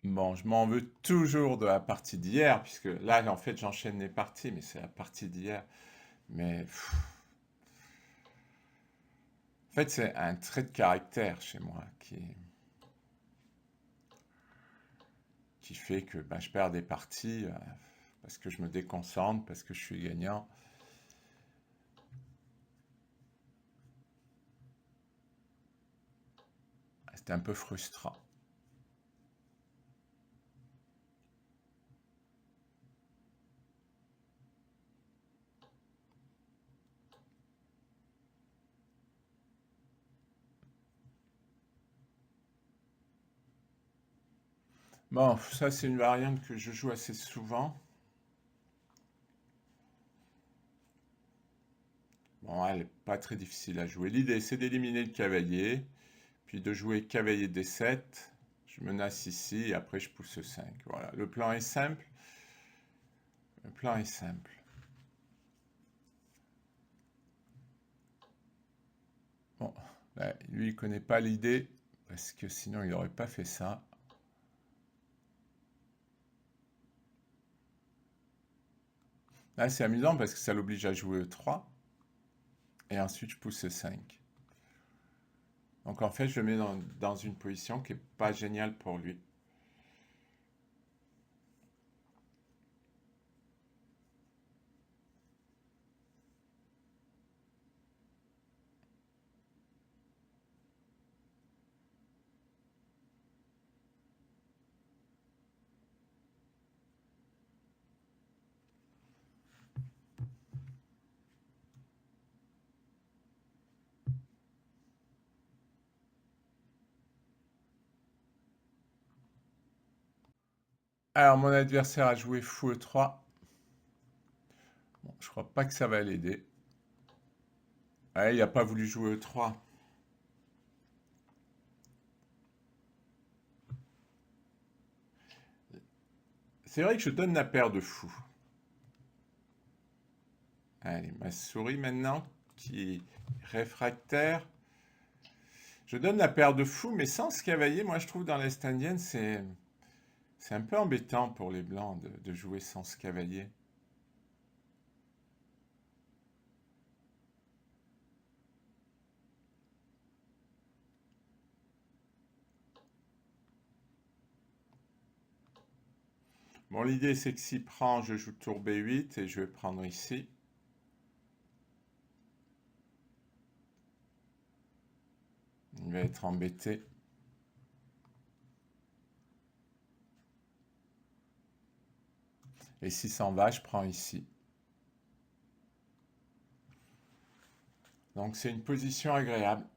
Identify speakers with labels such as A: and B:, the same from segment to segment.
A: Bon, je m'en veux toujours de la partie d'hier, puisque là, en fait, j'enchaîne les parties, mais c'est la partie d'hier. Mais en fait, c'est un trait de caractère chez moi qui fait que ben, je perds des parties parce que je me déconcentre, parce que je suis gagnant. C'est un peu frustrant. Bon, ça, c'est une variante que je joue assez souvent. Bon, elle n'est pas très difficile à jouer. L'idée, c'est d'éliminer le cavalier, puis de jouer cavalier D7. Je menace ici, et après je pousse 5. Voilà, le plan est simple. Le plan est simple. Bon, là, lui, il connaît pas l'idée, parce que sinon, il n'aurait pas fait ça. Là, c'est amusant parce que ça l'oblige à jouer E3, et ensuite je pousse 5. Donc en fait, je le mets dans une position qui n'est pas géniale pour lui. Alors, mon adversaire a joué fou E3. Bon, je crois pas que ça va l'aider. Ah, il n'a pas voulu jouer E3. C'est vrai que je donne la paire de fou. Allez, ma souris maintenant, qui est réfractaire. Je donne la paire de fou, mais sans ce cavalier, moi je trouve dans l'Est indienne, c'est un peu embêtant pour les blancs de jouer sans ce cavalier. Bon, l'idée c'est que s'il prend, je joue tour B8 et je vais prendre ici. Il va être embêté. Et s'il s'en va, je prends ici. Donc c'est une position agréable.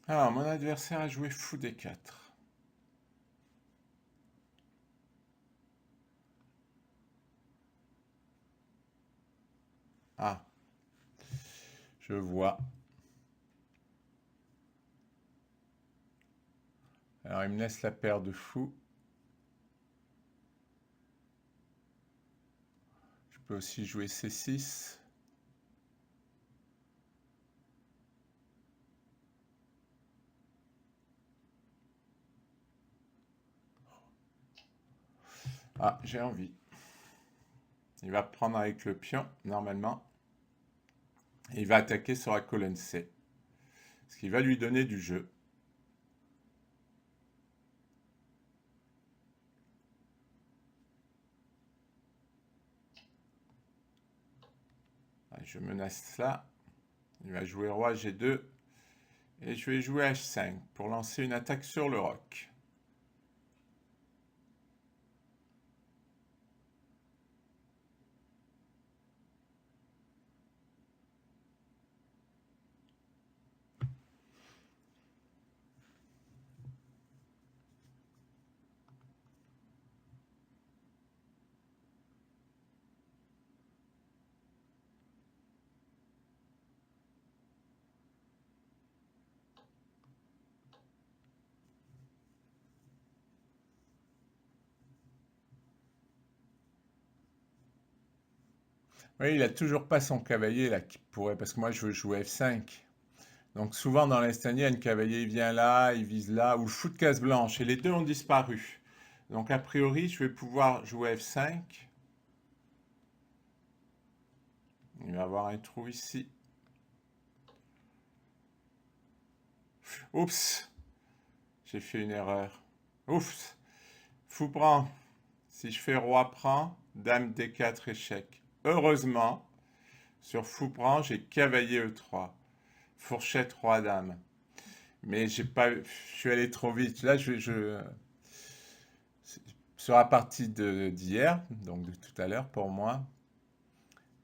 A: Alors, mon adversaire a joué fou D4. Ah, je vois. Alors, il me laisse la paire de fou. Je peux aussi jouer C6. Ah, j'ai envie. Il va prendre avec le pion, normalement. Et il va attaquer sur la colonne C. Ce qui va lui donner du jeu. Je menace là. Il va jouer roi G2. Et je vais jouer H5 pour lancer une attaque sur le roc. Oui, il a toujours pas son cavalier là qui pourrait, parce que moi je veux jouer F5. Donc souvent dans l'Est indien, le cavalier il vient là, il vise là, ou le fou de case blanche, et les deux ont disparu. Donc a priori, je vais pouvoir jouer F5. Il va y avoir un trou ici. Oups, j'ai fait une erreur. Oups, fou prend. Si je fais roi prend, dame D4 échec. Heureusement, sur fou prend, j'ai cavalier E3. Fourchette roi dame. Mais j'ai pas, je suis allé trop vite. Là, sur la partie d'hier, donc de tout à l'heure pour moi,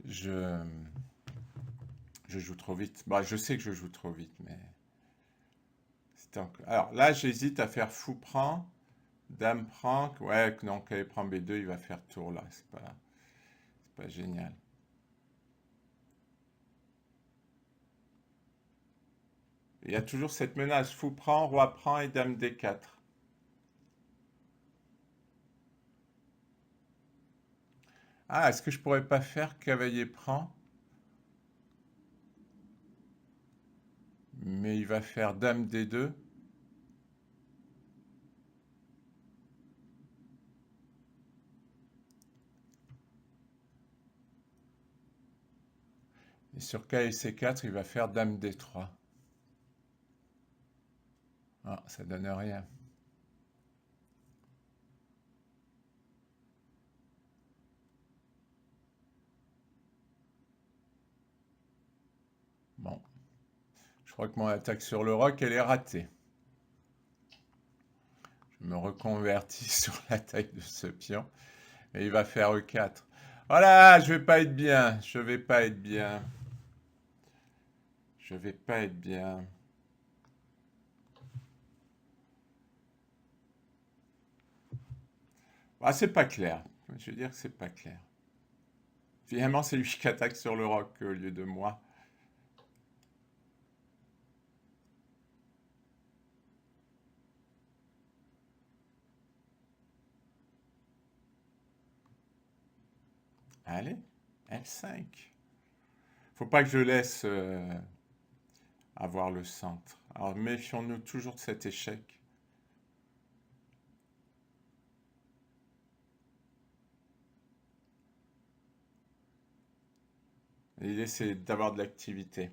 A: je, je joue trop vite. Bah, je sais que je joue trop vite, mais alors là, j'hésite à faire fou prend, dame prend. Ouais, non, quand il prend B2, il va faire tour là. C'est pas génial. Il y a toujours cette menace fou prend, roi prend et dame D4. Ah, est-ce que je pourrais pas faire cavalier prend? Mais il va faire dame D2. Et sur K et C4, il va faire dame D3. Ah, ça donne rien. Bon, je crois que mon attaque sur le roc, elle est ratée. Je me reconvertis sur l'attaque de ce pion. Et il va faire E4. Voilà, je vais pas être bien. Je vais pas être bien. Je vais pas être bien. Ah, c'est pas clair. Je veux dire que c'est pas clair. Finalement, c'est lui qui attaque sur le roc au lieu de moi. Allez, F5. Faut pas que je laisse avoir le centre. Alors méfions-nous toujours de cet échec. L'idée, c'est d'avoir de l'activité.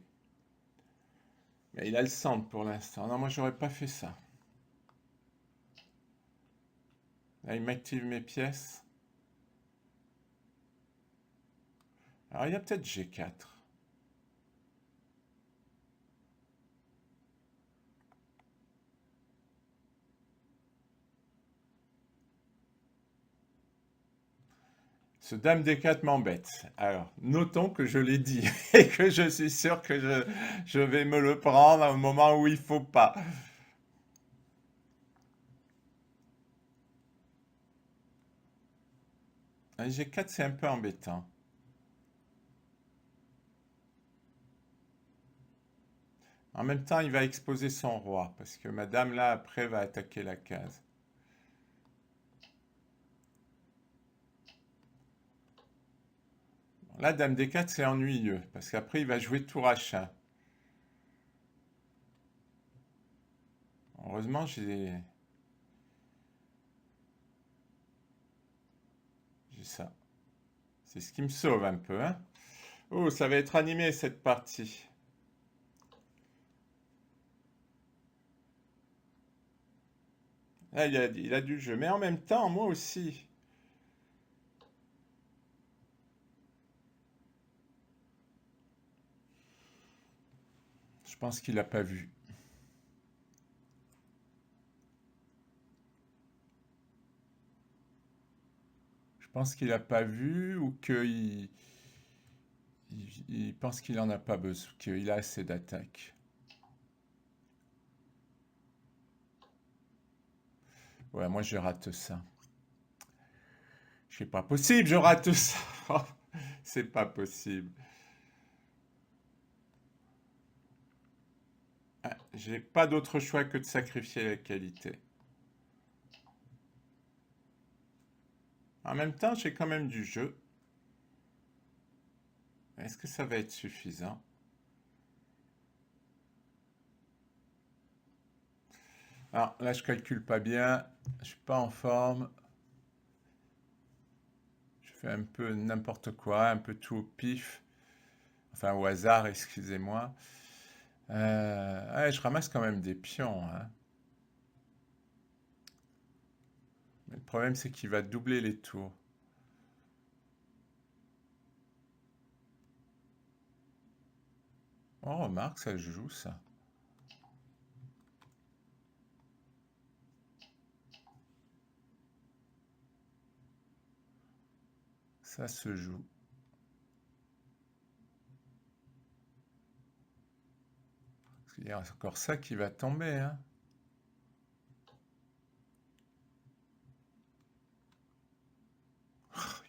A: Mais il a le centre pour l'instant. Non, moi, j'aurais pas fait ça. Là, il m'active mes pièces. Alors, il y a peut-être G4. Ce dame D4 m'embête. Alors, notons que je l'ai dit et que je suis sûr que je vais me le prendre au moment où il faut pas. Un G4, c'est un peu embêtant. En même temps, il va exposer son roi, parce que madame, là, après, va attaquer la case. Là, dame D4, c'est ennuyeux, parce qu'après, il va jouer tour H1. Heureusement, j'ai ça. C'est ce qui me sauve un peu, hein. Oh, ça va être animé, cette partie. Là, il a du jeu. Mais en même temps, moi aussi. Je pense qu'il n'a pas vu. Je pense qu'il n'a pas vu ou qu'il pense qu'il n'en a pas besoin, qu'il a assez d'attaques. Ouais, moi je rate ça. C'est pas possible, je rate ça. C'est pas possible. Ah, j'ai pas d'autre choix que de sacrifier la qualité. En même temps, j'ai quand même du jeu. Est-ce que ça va être suffisant? Alors là, je calcule pas bien. Je suis pas en forme. Je fais un peu n'importe quoi, un peu tout au pif. Enfin, au hasard, excusez-moi. Ouais, je ramasse quand même des pions, hein. Mais le problème, c'est qu'il va doubler les tours. Oh, remarque, ça se joue, ça. Ça se joue. Parce qu'il y a encore ça qui va tomber, hein.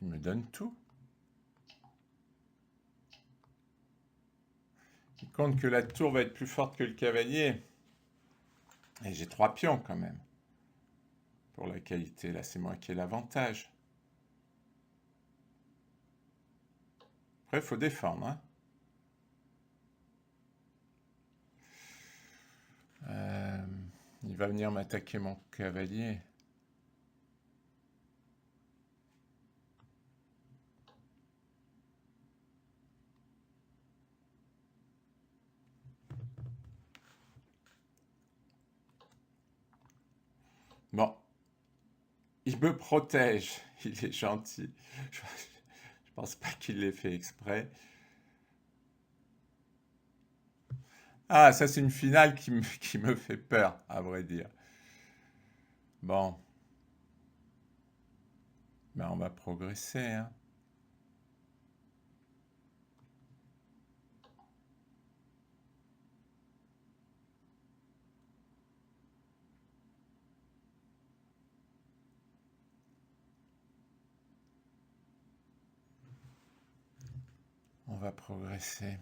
A: Il me donne tout. Il compte que la tour va être plus forte que le cavalier. Et j'ai 3 pions quand même. Pour la qualité, là, c'est moi qui ai l'avantage. Après, il faut défendre, hein. Euh, il va venir m'attaquer mon cavalier. Bon, il me protège. Il est gentil. Je pense pas qu'il l'ait fait exprès. Ah, ça c'est une finale qui me fait peur, à vrai dire. Bon, ben on va progresser, hein. On va progresser.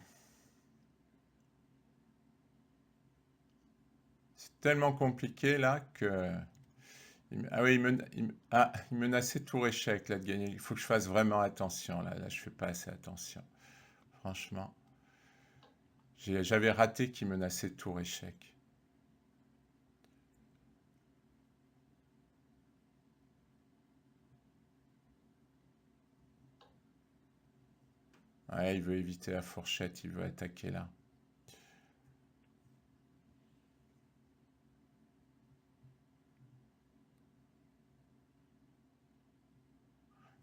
A: C'est tellement compliqué là que... Ah oui, il menaçait tour échec là de gagner. Il faut que je fasse vraiment attention là. Là, je fais pas assez attention. Franchement, j'avais raté qu'il menaçait tour échec. Ouais, il veut éviter la fourchette, il veut attaquer là.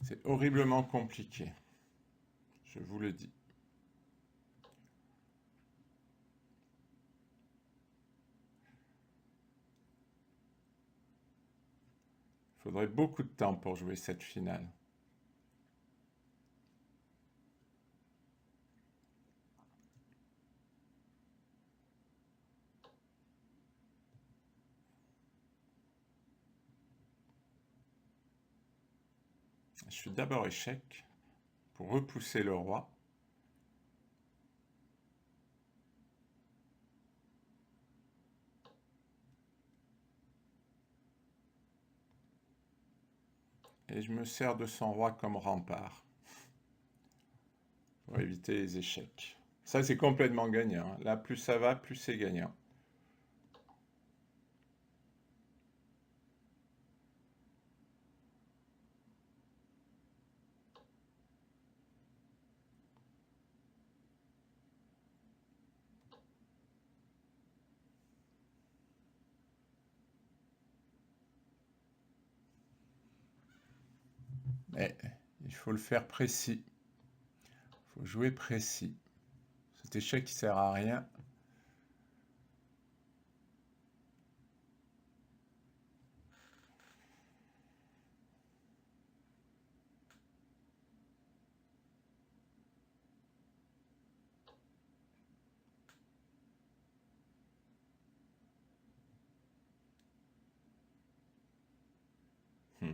A: C'est horriblement compliqué. Je vous le dis. Il faudrait beaucoup de temps pour jouer cette finale. Je suis d'abord échec pour repousser le roi. Et je me sers de son roi comme rempart pour éviter les échecs. Ça, c'est complètement gagnant, hein. Là, plus ça va, plus c'est gagnant. Mais il faut le faire précis. Il faut jouer précis. Cet échec qui sert à rien. Hmm.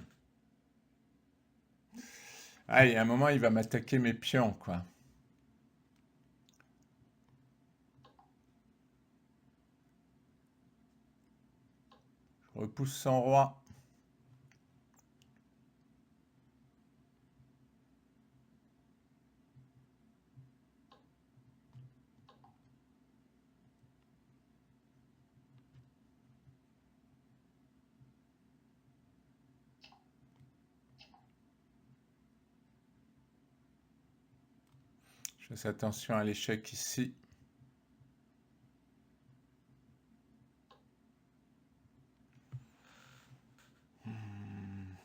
A: Ah, il y a un moment, il va m'attaquer mes pions, quoi. Je repousse son roi. fasse attention à l'échec ici.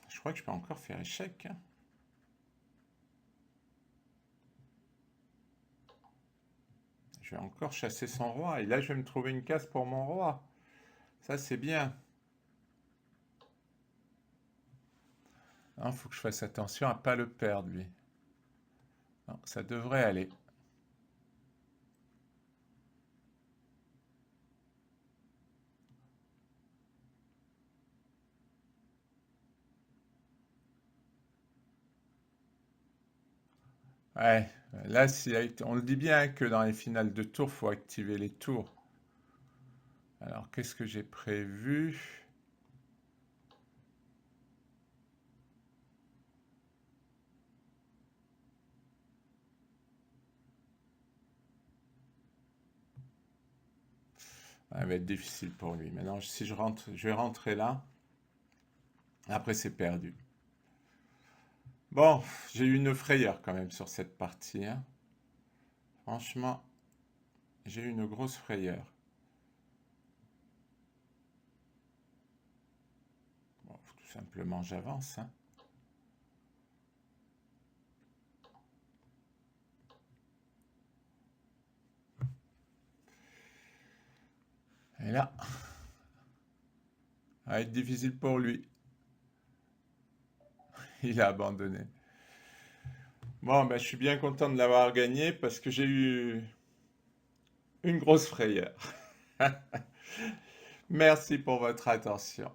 A: Je crois que je peux encore faire échec, hein. Je vais encore chasser son roi. Et là, je vais me trouver une case pour mon roi. Ça, c'est bien. Il faut que je fasse attention à ne pas le perdre, lui. Non, ça devrait aller. Ouais, là, on le dit bien que dans les finales de tour, il faut activer les tours. Alors, qu'est-ce que j'ai prévu? Ça va être difficile pour lui. Maintenant, si je rentre, je vais rentrer là. Après, c'est perdu. Bon, j'ai eu une frayeur quand même sur cette partie, hein. Franchement, j'ai eu une grosse frayeur. Bon, tout simplement, j'avance, hein. Et là, ça va être difficile pour lui. Il a abandonné. Bon, ben, je suis bien content de l'avoir gagné parce que j'ai eu une grosse frayeur. Merci pour votre attention.